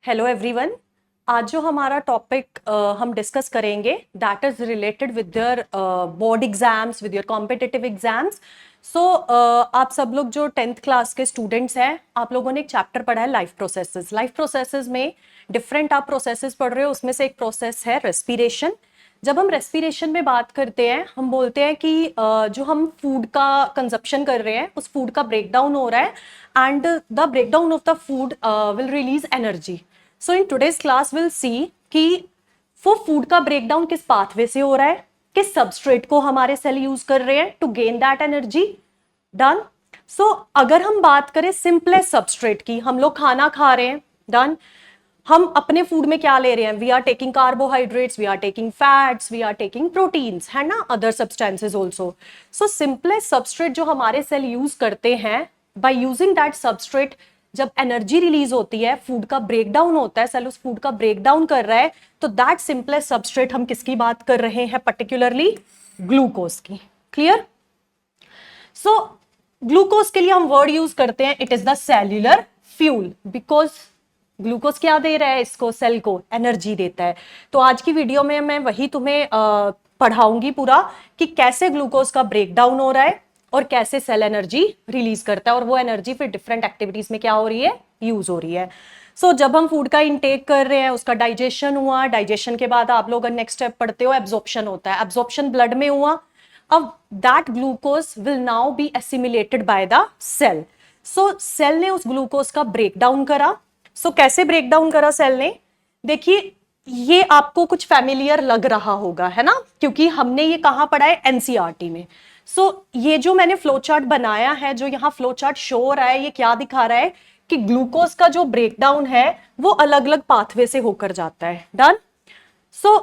Hello everyone. आज जो हमारा टॉपिक हम डिस्कस करेंगे that is related with your board exams, with your competitive exams. So आप सब लोग जो 10th क्लास के स्टूडेंट्स हैं, आप लोगों ने एक चैप्टर पढ़ा है लाइफ प्रोसेसेस। लाइफ प्रोसेसेस में डिफरेंट आप प्रोसेसेस पढ़ रहे हो, उसमें से एक प्रोसेस है रेस्पिरेशन। जब हम रेस्पिरेशन में बात करते हैं, हम बोलते हैं कि जो हम फूड का कंजप्शन कर रहे हैं, उस फूड का ब्रेकडाउन हो रहा है and the breakdown of the food will release energy. So in today's class will see कि वो फूड का ब्रेकडाउन किस पाथवे से हो रहा है, किस सबस्ट्रेट को हमारे सेल यूज कर रहे हैं to gain that energy. Done. So अगर हम बात करें सिंपलेस्ट सबस्ट्रेट की, हम लोग खाना खा रहे हैं। डन। हम अपने फूड में क्या ले रहे हैं? We are taking carbohydrates, we are taking fats, we are taking proteins, है ना, other substances also. So simplest substrate जो हमारे सेल यूज करते हैं, बाय यूजिंग दैट सबस्ट्रेट जब एनर्जी रिलीज होती है, फूड का ब्रेकडाउन होता है, सेल उस फूड का ब्रेकडाउन कर रहा है, तो दैट सिंपलेस्ट सबस्ट्रेट हम किसकी बात कर रहे हैं? पर्टिकुलरली ग्लूकोज की। क्लियर? सो ग्लूकोज के लिए हम वर्ड यूज करते हैं, it is the cellular fuel, because glucose क्या दे रहा है इसको? सेल को एनर्जी देता है। तो आज की वीडियो में मैं वही तुम्हें पढ़ाऊंगी पूरा कि कैसे ग्लूकोज का ब्रेकडाउन हो रहा है और कैसे सेल एनर्जी रिलीज करता है, और वो एनर्जी फिर डिफरेंट एक्टिविटीज में क्या हो रही है? यूज हो रही है। सो जब हम फूड का इंटेक कर रहे हैं, उसका डाइजेशन हुआ, डाइजेशन के बाद आप लोग नेक्स्ट स्टेप पढ़ते हो, एब्जॉर्प्शन होता है। एब्जॉर्प्शन ब्लड में हुआ, अब that glucose will now be assimilated by the cell. So cell ने उस ग्लूकोज का ब्रेकडाउन करा। सो कैसे ब्रेकडाउन करा सेल ने? देखिए, ये आपको कुछ फैमिलियर लग रहा होगा, है ना, क्योंकि हमने ये कहां पढ़ा है? एनसीईआरटी में। सो ये जो मैंने फ्लो चार्ट बनाया है, जो यहाँ फ्लो चार्ट शो हो रहा है, ये क्या दिखा रहा है कि ग्लूकोज का जो ब्रेकडाउन है वो अलग अलग पाथवे से होकर जाता है। डन। सो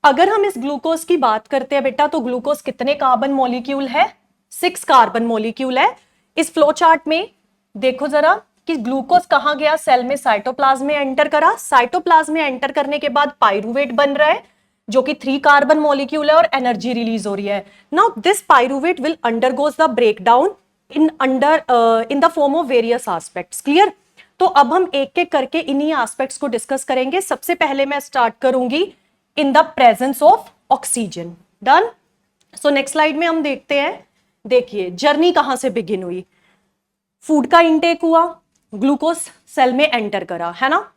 अगर हम इस ग्लूकोज की बात करते हैं बेटा, तो ग्लूकोज कितने कार्बन मॉलिक्यूल है? 6 कार्बन मॉलिक्यूल है। इस फ्लो चार्ट में देखो जरा कि ग्लूकोज कहां गया? सेल में साइटोप्लाज्म में एंटर करा। साइटोप्लाज्म में एंटर करने के बाद पाइरूवेट बन रहा है, जो कि 3 कार्बन मॉलिक्यूल है, और एनर्जी रिलीज हो रही है। Now this pyruvate will undergoes the breakdown in the form of various aspects. Clear? तो अब हम एक एक करके इन्हीं एस्पेक्ट्स को डिस्कस करेंगे। सबसे पहले मैं स्टार्ट करूंगी in the presence of oxygen. Done. So next slide में हम देखते हैं। देखिए जर्नी कहां से बिगिन हुई? फूड का इंटेक हुआ, ग्लूकोज सेल में एंटर करा, है ना।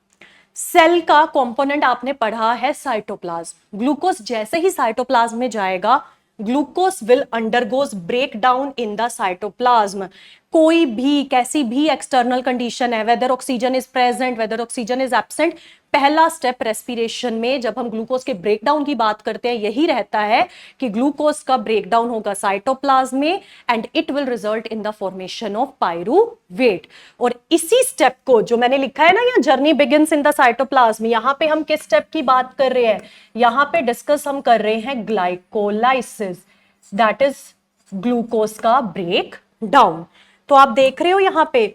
सेल का कंपोनेंट आपने पढ़ा है साइटोप्लाज्म। ग्लूकोज जैसे ही साइटोप्लाज्म में जाएगा, glucose will undergoes break down in the cytoplasm. कोई भी कैसी भी एक्सटर्नल कंडीशन है, whether oxygen is present, whether oxygen is absent, पहला स्टेप रेस्पिरेशन में जब हम ग्लूकोज के ब्रेकडाउन की बात करते हैं, यही रहता है कि ग्लूकोज का ब्रेकडाउन होगा साइटोप्लाज्म में and it will result in the formation of pyruvate. और इसी स्टेप को जो मैंने लिखा है ना, यहाँ journey begins in the cytoplasm, यहां पे हम किस स्टेप की बात कर रहे हैं? यहां पे डिस्कस हम कर रहे हैं ग्लाइकोलाइसिस, दैट इज ग्लूकोज का ब्रेक डाउन। तो आप देख रहे हो यहां पे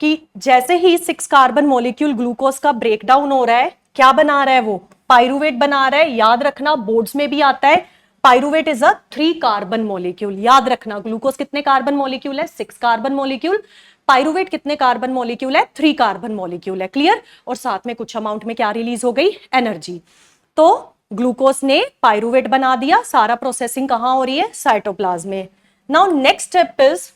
कि जैसे ही 6 कार्बन मॉलिक्यूल ग्लूकोज का ब्रेकडाउन हो रहा है, क्या बना रहा है? वो पाइरूवेट बना रहा है। याद रखना, बोर्ड्स में भी आता है, pyruvate is a 3 carbon molecule. याद रखना, ग्लूकोज कितने कार्बन मॉलिक्यूल है? 6 कार्बन मॉलिक्यूल। पाइरूवेट कितने कार्बन मॉलिक्यूल है? 3 कार्बन मॉलिक्यूल है। क्लियर? और साथ में कुछ अमाउंट में क्या रिलीज हो गई? एनर्जी। तो ग्लूकोज ने पाइरूवेट बना दिया। सारा प्रोसेसिंग कहां हो रही है? साइटोप्लाज्म में। नाउ नेक्स्ट स्टेप इज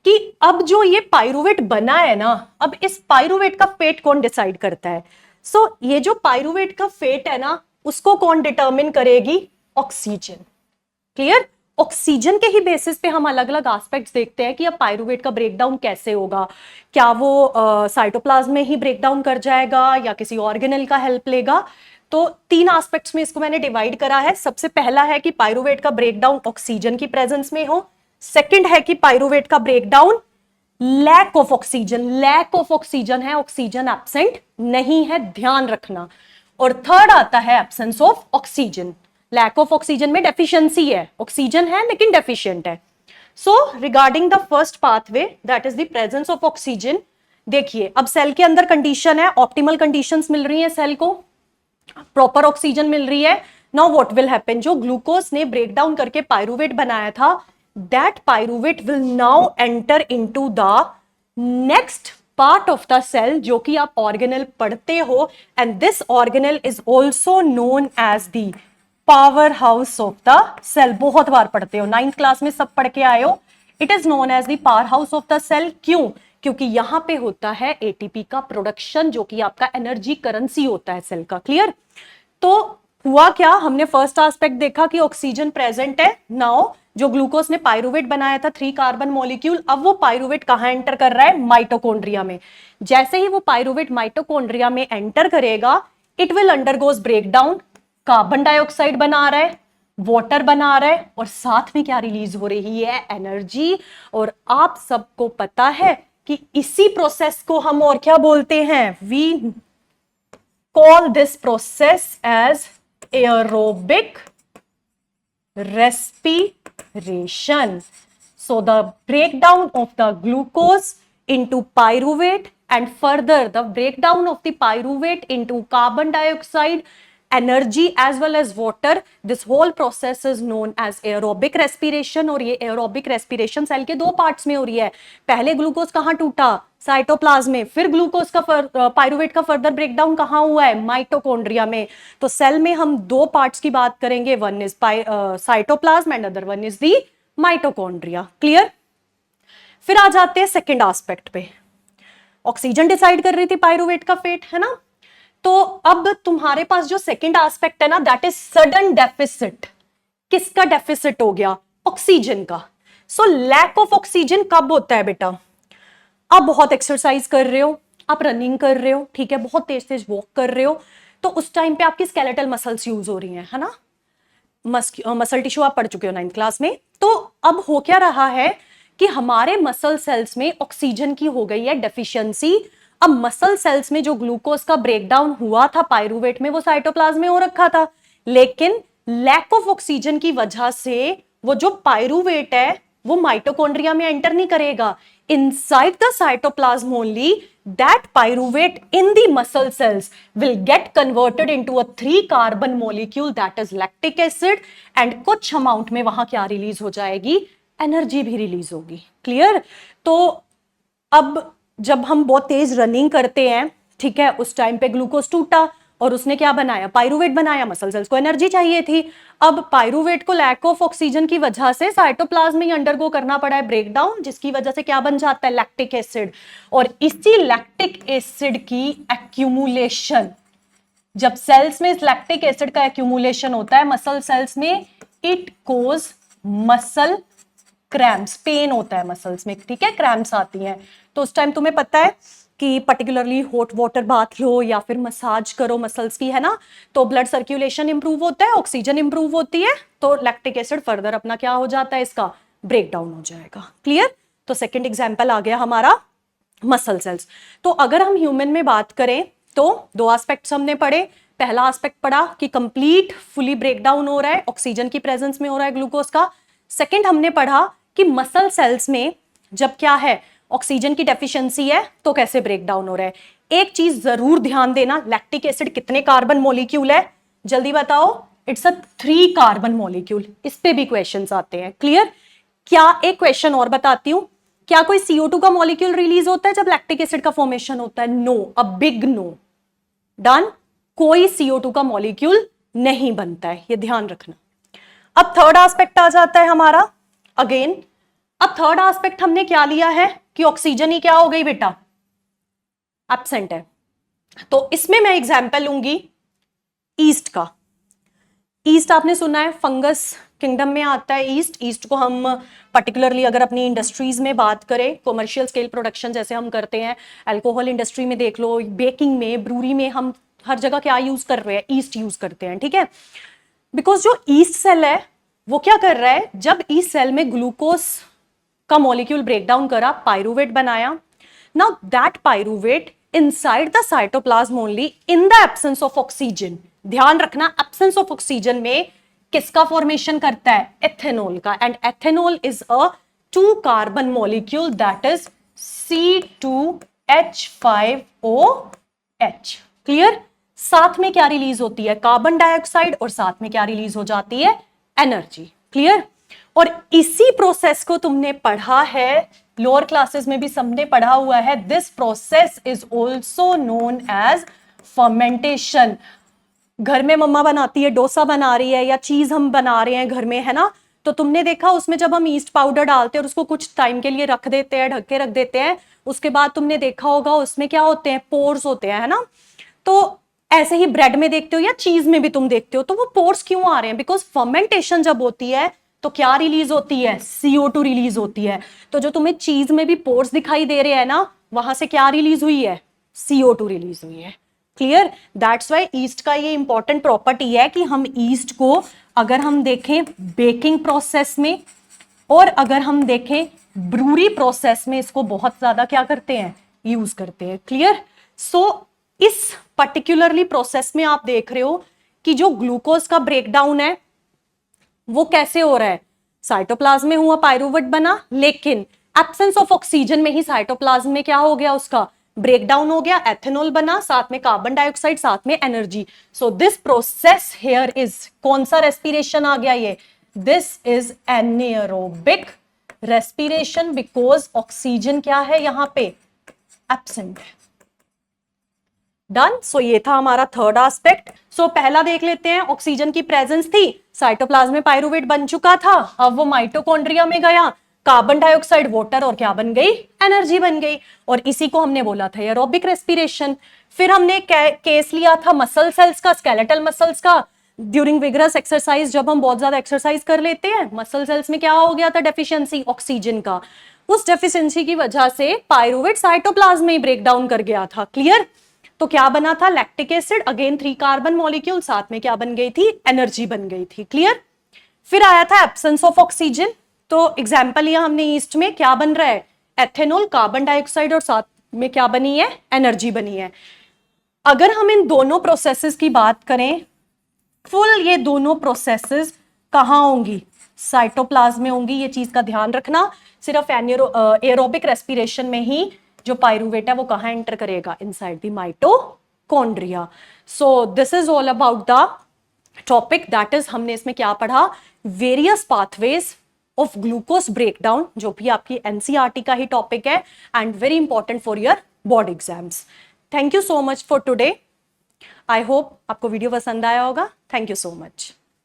कि अब जो ये पाइरूवेट बना है ना, अब इस पाइरूवेट का फेट कौन डिसाइड करता है? सो ये जो पाइरूवेट का फेट है ना, उसको कौन डिटरमिन करेगी? ऑक्सीजन। क्लियर? ऑक्सीजन के ही बेसिस पे हम अलग अलग एस्पेक्ट्स देखते हैं कि अब पाइरूवेट का ब्रेकडाउन कैसे होगा। क्या वो साइटोप्लाज्म में ही ब्रेकडाउन कर जाएगा या किसी ऑर्गेनेल का हेल्प लेगा? तो 3 एस्पेक्ट्स में इसको मैंने डिवाइड करा है। सबसे पहला है कि पाइरूवेट का ब्रेकडाउन ऑक्सीजन की प्रेजेंस में हो। सेकंड है कि पाइरूवेट का breakdown lack of oxygen, lack of oxygen है, ऑक्सीजन एब्सेंट नहीं है, ध्यान रखना। और थर्ड आता है absence of oxygen. Lack of oxygen में डेफिशिएंसी है, ऑक्सीजन है लेकिन डेफिशिएंट है। So regarding the first pathway, that is the presence of oxygen. देखिए अब सेल के अंदर कंडीशन है, ऑप्टिमल कंडीशंस मिल रही है सेल को, प्रॉपर ऑक्सीजन मिल रही है। Now what will happen? जो ग्लूकोज ने ब्रेकडाउन करके पाइरूवेट बनाया था, that pyruvate will now enter into the next part of the cell जो कि आप ऑर्गेनल पढ़ते हो, and this organelle is also known as the power house of the cell. बहुत बार पढ़ते हो, 9th क्लास में सब पढ़ के आए हो। It is known as the power house of the cell. क्यों? क्योंकि यहां पे होता है एटीपी का प्रोडक्शन, जो कि आपका एनर्जी करेंसी होता है सेल का। क्लियर? तो हुआ क्या, हमने फर्स्ट एस्पेक्ट देखा कि ऑक्सीजन प्रेजेंट है। नाउ जो ग्लूकोज ने पायरुवेट बनाया था 3 कार्बन मॉलिक्यूल, अब वो पायरुवेट कहां एंटर कर रहा है? माइटोकॉन्ड्रिया में। जैसे ही वो पायरुवेट माइटोकॉन्ड्रिया में एंटर करेगा, it will undergoes breakdown, carbon dioxide बना रहा है, वाटर बना रहा है, और साथ में क्या रिलीज हो रही है? एनर्जी। और आप सबको पता है कि इसी प्रोसेस को हम और क्या बोलते हैं? We call this process as aerobic respiration. So the breakdown of the glucose into pyruvate and further the breakdown of the pyruvate into carbon dioxide, energy as well as water, this whole process is known as aerobic respiration। और ये aerobic respiration cell के 2 parts में हो रही है। पहले glucose कहां टूटा? साइटोप्लाज्म में। फिर ग्लूकोज का पायरुवेट का फर्दर ब्रेकडाउन कहां हुआ है? माइटोकॉन्ड्रिया में। तो सेल में हम 2 पार्ट्स की बात करेंगे, one is cytoplasm and other one is the mitochondria. Clear? फिर आ जाते हैं सेकेंड एस्पेक्ट पे। ऑक्सीजन डिसाइड कर रही थी पायरुवेट का फेट, है ना? तो अब तुम्हारे पास जो सेकेंड एस्पेक्ट है ना, दैट इज सडन डेफिसिट। किसका डेफिसिट हो गया? ऑक्सीजन का। सो लैक ऑफ ऑक्सीजन कब होता है बेटा? आप बहुत एक्सरसाइज कर रहे हो, आप रनिंग कर रहे हो, ठीक है, बहुत तेज तेज वॉक कर रहे हो, तो उस टाइम पे आपकी स्केलेटल मसल्स यूज हो रही हैं, है ना? मसल टिश्यू आप पढ़ चुके हो 9th क्लास में। तो अब हो क्या रहा है कि हमारे मसल सेल्स में ऑक्सीजन की हो गई है डेफिशिएंसी। अब मसल सेल्स में जो ग्लूकोज का ब्रेकडाउन हुआ था पायरुवेट में, वो साइटोप्लाज्म में हो रखा था, लेकिन लैक ऑफ ऑक्सीजन की वजह से वो जो पायरुवेट है वो माइटोकॉन्ड्रिया में एंटर नहीं करेगा। Inside the cytoplasm only, that pyruvate in the muscle cells will get converted into a 3 carbon molecule that is lactic acid, and कुछ अमाउंट में वहां क्या रिलीज हो जाएगी? एनर्जी भी रिलीज होगी। क्लियर? तो अब जब हम बहुत तेज रनिंग करते हैं, ठीक है, उस टाइम पे ग्लूकोज टूटा और उसने क्या बनाया? पायरुवेट बनाया। मसल सेल्स को एनर्जी चाहिए थी। अब पायरुवेट को लैक ऑफ ऑक्सीजन की वजह से साइटोप्लाज्म में अंडरगो करना पड़ा है ब्रेकडाउन, जिसकी वजह से क्या बन जाता है? Lactic acid. और इसी लैक्टिक एसिड की एक्यूमुलेशन, जब सेल्स में इस लैक्टिक एसिड का एक्यूमुलेशन होता है मसल सेल्स में, it causes muscle cramps, pain होता है मसल्स में, ठीक है, क्रैम्प्स आती हैं। तो उस टाइम तुम्हें पता है कि पर्टिकुलरली हॉट वाटर बाथ लो या फिर मसाज करो मसल्स की, है ना? तो ब्लड सर्कुलेशन इंप्रूव होता है, ऑक्सीजन इंप्रूव होती है, तो लैक्टिक एसिड फर्दर अपना क्या हो जाता है? इसका ब्रेकडाउन हो जाएगा। क्लियर? तो सेकेंड एग्जाम्पल आ गया हमारा मसल सेल्स। तो अगर हम ह्यूमन में बात करें तो 2 एस्पेक्ट्स हमने पढ़े। पहला एस्पेक्ट पढ़ा कि कंप्लीट फुली ब्रेकडाउन हो रहा है, ऑक्सीजन की प्रेजेंस में हो रहा है ग्लूकोज का। सेकेंड हमने पढ़ा कि मसल सेल्स में जब क्या है, ऑक्सीजन की डेफिशिएंसी है, तो कैसे ब्रेक डाउन हो रहा है। एक चीज जरूर ध्यान देना, लैक्टिक एसिड कितने कार्बन मॉलिक्यूल है? जल्दी बताओ। It's a 3 carbon molecule. इस पे भी क्वेश्चंस आते हैं। क्लियर? क्या एक क्वेश्चन और बताती हूं, क्या कोई CO2 का मॉलिक्यूल रिलीज होता है जब लैक्टिक एसिड का फॉर्मेशन होता है? No, a big no. Done? कोई CO2 का मॉलिक्यूल नहीं बनता है, ये ध्यान रखना। अब थर्ड एस्पेक्ट आ जाता है हमारा अगेन। अब थर्ड एस्पेक्ट हमने क्या लिया है कि ऑक्सीजन ही क्या हो गई बेटा? एब्सेंट है। तो इसमें मैं एग्जांपल लूंगी ईस्ट का। ईस्ट आपने सुना है फंगस किंगडम में आता है ईस्ट। ईस्ट को हम पर्टिकुलरली अगर अपनी इंडस्ट्रीज में बात करें, कमर्शियल स्केल प्रोडक्शन जैसे हम करते हैं, अल्कोहल इंडस्ट्री में देख लो, बेकिंग में, ब्रूरी में, हम हर जगह क्या यूज कर रहे हैं? ईस्ट यूज करते हैं, ठीक है। बिकॉज जो ईस्ट सेल है वो क्या कर रहा है, जब ईस्ट सेल में ग्लूकोज का मॉलिक्यूल ब्रेकडाउन करा, पायरुवेट बनाया। Now that pyruvate inside the cytoplasm only in the absence of oxygen. ध्यान रखना, एब्सेंस ऑफ ऑक्सीजन में किसका फॉर्मेशन करता है? एथेनॉल का। And ethanol is a 2 carbon molecule that is C2H5OH। Clear? साथ में क्या रिलीज होती है? कार्बन डाइऑक्साइड, और साथ में क्या रिलीज हो जाती है? एनर्जी। क्लियर? और इसी प्रोसेस को तुमने पढ़ा है लोअर क्लासेस में भी सबने पढ़ा हुआ है, this process is also known as fermentation. घर में मम्मा बनाती है, डोसा बना रही है या चीज हम बना रहे हैं घर में, है ना, तो तुमने देखा उसमें जब हम ईस्ट पाउडर डालते हैं और उसको कुछ टाइम के लिए रख देते हैं, ढक के रख देते हैं, उसके बाद तुमने देखा होगा उसमें क्या होते हैं, पोर्स होते हैं, है ना। तो ऐसे ही ब्रेड में देखते हो या चीज में भी तुम देखते हो, तो वो पोर्स क्यों आ रहे हैं? बिकॉज फर्मेंटेशन जब होती है तो क्या रिलीज होती है, CO2 रिलीज होती है। तो जो तुम्हें चीज में भी पोर्स दिखाई दे रहे हैं ना, वहां से क्या रिलीज हुई है, CO2 रिलीज हुई है। क्लियर? दैट्स वाई ईस्ट का ये इंपॉर्टेंट प्रॉपर्टी है कि हम ईस्ट को अगर हम देखें बेकिंग प्रोसेस में और अगर हम देखें ब्रूरी प्रोसेस में, इसको बहुत ज्यादा क्या करते हैं, यूज करते हैं। क्लियर? सो इस पर्टिकुलरली प्रोसेस में आप देख रहे हो कि जो ग्लूकोज का ब्रेकडाउन है वो कैसे हो रहा है, साइटोप्लाज्म में हुआ, पायरूवेट बना, लेकिन एब्सेंस ऑफ ऑक्सीजन में ही साइटोप्लाज्म में क्या हो गया, उसका ब्रेकडाउन हो गया, एथेनॉल बना, साथ में कार्बन डाइऑक्साइड, साथ में energy. So this process here is, कौन सा रेस्पिरेशन आ गया ये, this is anaerobic respiration, because oxygen क्या है यहां पे, एब्सेंट है। डन। सो ये था हमारा थर्ड एस्पेक्ट। सो पहला देख लेते हैं, ऑक्सीजन की प्रेजेंस थी, साइटोप्लाज्म में पायरूवेट बन चुका था, अब वो माइटोकॉन्ड्रिया में गया, कार्बन डाइऑक्साइड, वाटर और क्या बन गई, एनर्जी बन गई, और इसी को हमने बोला था एरोबिक रेस्पिरेशन। फिर हमने केस लिया था मसल सेल्स का, स्केलेटल मसल्स का, ड्यूरिंग विगरस एक्सरसाइज, जब हम बहुत ज्यादा एक्सरसाइज कर लेते हैं, मसल सेल्स में क्या हो गया था, डेफिशिएंसी ऑक्सीजन का, उस डेफिशिएंसी की वजह से पायरूवेट साइटोप्लाज्म में ही ब्रेक डाउन कर गया था। क्लियर? तो क्या बना था, lactic acid, again 3 carbon molecule, साथ में क्या बन गई थी, एनर्जी बन गई थी। क्लियर? फिर आया था एब्सेंस ऑफ ऑक्सीजन, तो एग्जांपल लिया हमने ईस्ट में, क्या बन रहा है, एथेनॉल, कार्बन डाइऑक्साइड और साथ में क्या बनी है, एनर्जी बनी है। अगर हम इन दोनों प्रोसेसेस की बात करें, फुल ये दोनों प्रोसेसेस कहां होंगी, साइटोप्लाज्म में होंगी, ये चीज का ध्यान रखना। सिर्फ एरोबिक रेस्पिरेशन में ही जो पायरूवेट है वो कहां एंटर करेगा, inside the mitochondria. So this is all about the topic, that is हमने इसमें क्या पढ़ा, various pathways of glucose breakdown, जो भी आपकी एनसीईआरटी का ही टॉपिक है and very important for your board exams. Thank you so much for today. I hope आपको वीडियो पसंद आया होगा। Thank you so much.